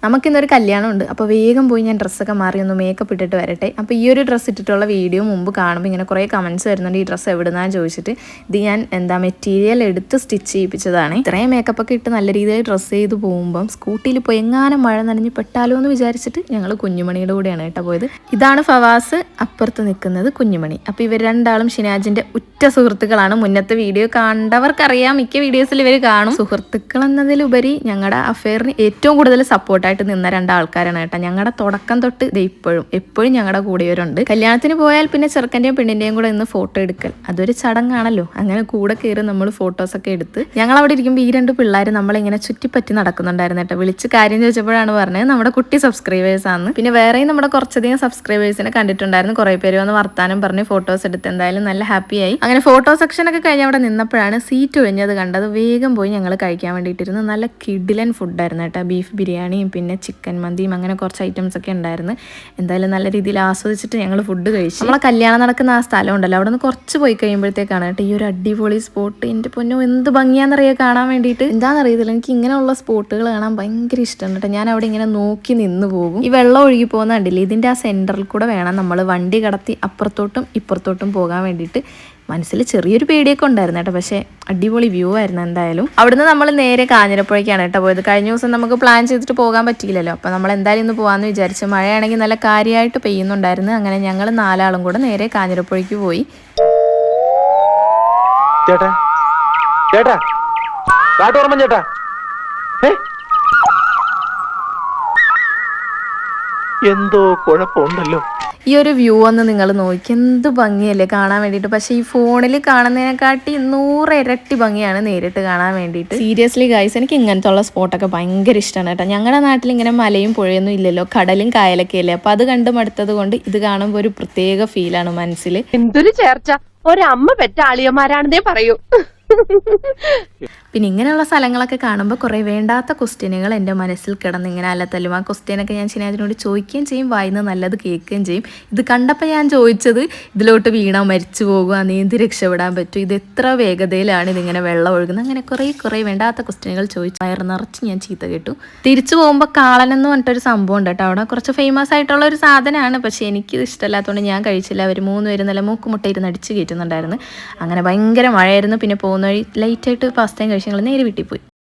നമുക്കിന്നൊരു കല്യാണമുണ്ട്. അപ്പോൾ വേഗം പോയി ഞാൻ ഡ്രസ്സൊക്കെ മാറി ഒന്ന് മേക്കപ്പ് ഇട്ടിട്ട് വരട്ടെ. അപ്പോൾ ഈ ഒരു ഡ്രസ്സ് ഇട്ടിട്ടുള്ള വീഡിയോ മുമ്പ് കാണുമ്പോൾ ഇങ്ങനെ കുറേ കമൻറ്റ്സ് വരുന്നുണ്ട്, ഈ ഡ്രസ്സ് എവിടുന്നാന്ന് ചോദിച്ചിട്ട്. ഇത് ഞാൻ മെറ്റീരിയൽ എടുത്ത് സ്റ്റിച്ച് ചെയ്യിപ്പിച്ചതാണ്. ഇത്രയും മേക്കപ്പൊക്കെ ഇട്ട് നല്ല രീതിയിൽ ഡ്രസ്സ് ചെയ്ത് പോകുമ്പം സ്കൂട്ടിയിൽ പോയി എങ്ങാനും മഴ നനഞ്ഞ് പെട്ടാലോ എന്ന് വിചാരിച്ചിട്ട് ഞങ്ങൾ കുഞ്ഞുമണിയുടെ കൂടെയാണ് കേട്ടോ പോയത്. ഇതാണ് ഫവാസ്, അപ്പുറത്ത് നിൽക്കുന്നത് കുഞ്ഞുമണി. അപ്പോൾ ഇവർ രണ്ടാളും ഷിനാജിൻ്റെ ഉറ്റ സുഹൃത്തുക്കളാണ്. മുന്നത്തെ വീഡിയോ കണ്ടവർക്കറിയാം, മിക്ക വീഡിയോസിൽ ഇവർ കാണും. സുഹൃത്തുക്കൾ എന്നതിലുപരി ഞങ്ങളുടെ അഫെയറിന് ഏറ്റവും കൂടുതൽ സപ്പോർട്ടായിട്ട് നിന്ന രണ്ടാൾക്കാരാണ് കേട്ടോ. ഞങ്ങളുടെ തുടക്കം തൊട്ട് എപ്പോഴും ഞങ്ങളുടെ കൂടെയവരുണ്ട്. കല്യാണത്തിന് പോയാൽ പിന്നെ ചെറുക്കൻ്റെയും പെണ്ണിൻ്റെയും കൂടെ ഇന്ന് ഫോട്ടോ എടുക്കൽ അതൊരു ചടങ്ങാണല്ലോ. അങ്ങനെ കൂടെ കയറി നമ്മൾ ഫോട്ടോസൊക്കെ എടുത്ത് ഞങ്ങൾ അവിടെ ഇരിക്കുമ്പോൾ ഈ രണ്ട് പിള്ളേർ നമ്മളിങ്ങനെ ചുറ്റിപ്പറ്റി നടക്കുന്നുണ്ടായിരുന്നു കേട്ടോ. വിളിച്ച് കാര്യം ചോദിച്ചപ്പോഴാണ് പറഞ്ഞത് നമ്മുടെ കുട്ടി സബ്സ്ക്രൈബേഴ്സാണ്. പിന്നെ വേറെയും നമ്മുടെ കുറച്ചധികം സബ്സ്ക്രൈബേഴ്സിനെ കണ്ടിട്ടുണ്ടായിരുന്നു. കുറേ പേര് വന്ന് വർത്താനം പറഞ്ഞ് ഫോട്ടോസ് എടുത്ത് എന്തായാലും നല്ല ഹാപ്പിയായി. അങ്ങനെ ഫോട്ടോ സെക്ഷനൊക്കെ കഴിഞ്ഞ് അവിടെ നിന്നപ്പോഴാണ് സീറ്റ് ഒഴിഞ്ഞത് കണ്ടത്. വേഗം പോയി ഞങ്ങൾ കഴിക്കാൻ വേണ്ടിയിട്ടിരുന്നു. നല്ല കിഡിലൻ ഫുഡായിരുന്നു കേട്ടോ. ബീഫ് ബിരിയാണിയും പിന്നെ ചിക്കൻ മന്തിയും അങ്ങനെ കുറച്ച് ഐറ്റംസ് ഒക്കെ ഉണ്ടായിരുന്നു. എന്തായാലും നല്ല രീതിയിൽ ആസ്വദിച്ചിട്ട് ഞങ്ങൾ ഫുഡ് കഴിച്ചു. നമ്മളെ കല്യാണം നടക്കുന്ന ആ സ്ഥലം ഉണ്ടല്ലോ, അവിടെ നിന്ന് കുറച്ച് പോയി കഴിയുമ്പോഴത്തേക്കാണ് കേട്ടോ ഈ ഒരു അടിപൊളി സ്പോട്ട്. എൻ്റെ പൊന്നോ എന്ത് ഭംഗിയാണെന്നറിയാം കാണാൻ വേണ്ടിയിട്ട്. എന്താണെന്നറിയത്തില്ല, എനിക്ക് ഇങ്ങനെയുള്ള സ്പോട്ടുകൾ കാണാൻ ഭയങ്കര ഇഷ്ടമാണ് കേട്ടോ. ഞാൻ അവിടെ ഇങ്ങനെ നോക്കി നിന്ന് പോകും. ഈ വെള്ളം ഒഴുകി പോകുന്ന കണ്ടില്ലേ, ഇതിൻ്റെ ആ സെൻറ്ററിൽ കൂടെ വേണം നമ്മൾ വണ്ടി കടത്തി അപ്പുറത്തോട്ടും ഇപ്പുറത്തോട്ടും പോകാൻ വേണ്ടിയിട്ട്. മനസ്സിൽ ചെറിയൊരു പേടിയൊക്കെ ഉണ്ടായിരുന്നു കേട്ടോ, പക്ഷേ അടിപൊളി വ്യൂ ആയിരുന്നു. എന്തായാലും അവിടുന്ന് നമ്മൾ നേരെ കാഞ്ഞിരപ്പുഴയ്ക്കാണ് കേട്ടോ പോയത്. കഴിഞ്ഞ ദിവസം നമുക്ക് പ്ലാൻ ചെയ്തിട്ട് പോകാൻ പറ്റിയില്ലല്ലോ, അപ്പോൾ നമ്മൾ എന്തായാലും ഇന്ന് പോകാമെന്ന് വിചാരിച്ചു. മഴയാണെങ്കിൽ നല്ല കാര്യമായിട്ട് പെയ്യുന്നുണ്ടായിരുന്നു. അങ്ങനെ ഞങ്ങൾ 4 ആളും കൂടെ നേരെ കാഞ്ഞിരപ്പുഴയ്ക്ക് പോയി. ചേട്ടാ ചേട്ടാ കാട്ടോർമ്മൻ ചേട്ടാ, എന്തോ കുഴപ്പമുണ്ടല്ലോ. ഈ ഒരു വ്യൂ ഒന്ന് നിങ്ങൾ നോക്കി, എന്ത് ഭംഗിയല്ലേ കാണാൻ വേണ്ടിയിട്ട്. പക്ഷേ ഈ ഫോണിൽ കാണുന്നതിനെക്കാട്ടി 100 ഇരട്ടി ഭംഗിയാണ് നേരിട്ട് കാണാൻ വേണ്ടിയിട്ട്. സീരിയസ്ലി ഗൈസ്, എനിക്ക് ഇങ്ങനത്തെ ഉള്ള സ്പോട്ടൊക്കെ ഭയങ്കര ഇഷ്ടമാണ് കേട്ടോ. ഞങ്ങളുടെ നാട്ടിൽ ഇങ്ങനെ മലയും പുഴയൊന്നും ഇല്ലല്ലോ, കടലും കായലൊക്കെ അല്ലേ. അപ്പോൾ അത് കണ്ടു മടുത്തത് കൊണ്ട് ഇത് കാണുമ്പോൾ ഒരു പ്രത്യേക ഫീലാണ് മനസ്സിൽ. എന്തൊരു ചേർച്ച, ഒരമ്മ പെറ്റ ആളിയന്മാരാണെന്നേ പറയൂ. പിന്നെ ഇങ്ങനെയുള്ള സ്ഥലങ്ങളൊക്കെ കാണുമ്പോൾ കുറേ വേണ്ടാത്ത ക്വസ്റ്റ്യനുകൾ എൻ്റെ മനസ്സിൽ കിടന്ന് ഇങ്ങനെ അല്ലത്തല്ലും. ആ ക്വസ്റ്റ്യനൊക്കെ ഞാൻ ഷിനാജിനോട് ചോദിക്കുകയും ചെയ്യും, വായിന്ന് നല്ലത് കേൾക്കുകയും ചെയ്യും. ഇത് കണ്ടപ്പോൾ ഞാൻ ചോദിച്ചത്, ഇതിലോട്ട് വീണാൽ മരിച്ചു പോകുക, നീന്തി രക്ഷപ്പെടാൻ പറ്റും, ഇത് എത്ര വേഗതയിലാണ് ഇതിങ്ങനെ വെള്ളം ഒഴുകുന്നത്, അങ്ങനെ കുറേ വേണ്ടാത്ത ക്വസ്റ്റ്യനുകൾ ചോദിച്ചു വയറ് നിറച്ച് ഞാൻ ചീത്ത കേട്ടു. തിരിച്ചു പോകുമ്പോൾ കാളൻ എന്ന് പറഞ്ഞിട്ടൊരു സംഭവം ഉണ്ട് കേട്ടോ. അവിടെ കുറച്ച് ഫേമസ് ആയിട്ടുള്ള ഒരു സാധനമാണ്, പക്ഷേ എനിക്കിത് ഇഷ്ടമല്ലാത്തതുകൊണ്ട് ഞാൻ കഴിച്ചില്ല. അവർ 3 പേരും നല്ല മൂക്കുമുട്ട ഇരുന്ന് അടിച്ച് കയറ്റുന്നുണ്ടായിരുന്നു. അങ്ങനെ ഭയങ്കര മഴയായിരുന്നു. പിന്നെ പോകുന്ന വഴി ലൈറ്റായിട്ട് പാസ്തയും കഴിച്ച് ഞങ്ങൾ നേരെ വീട്ടിൽ പോയി.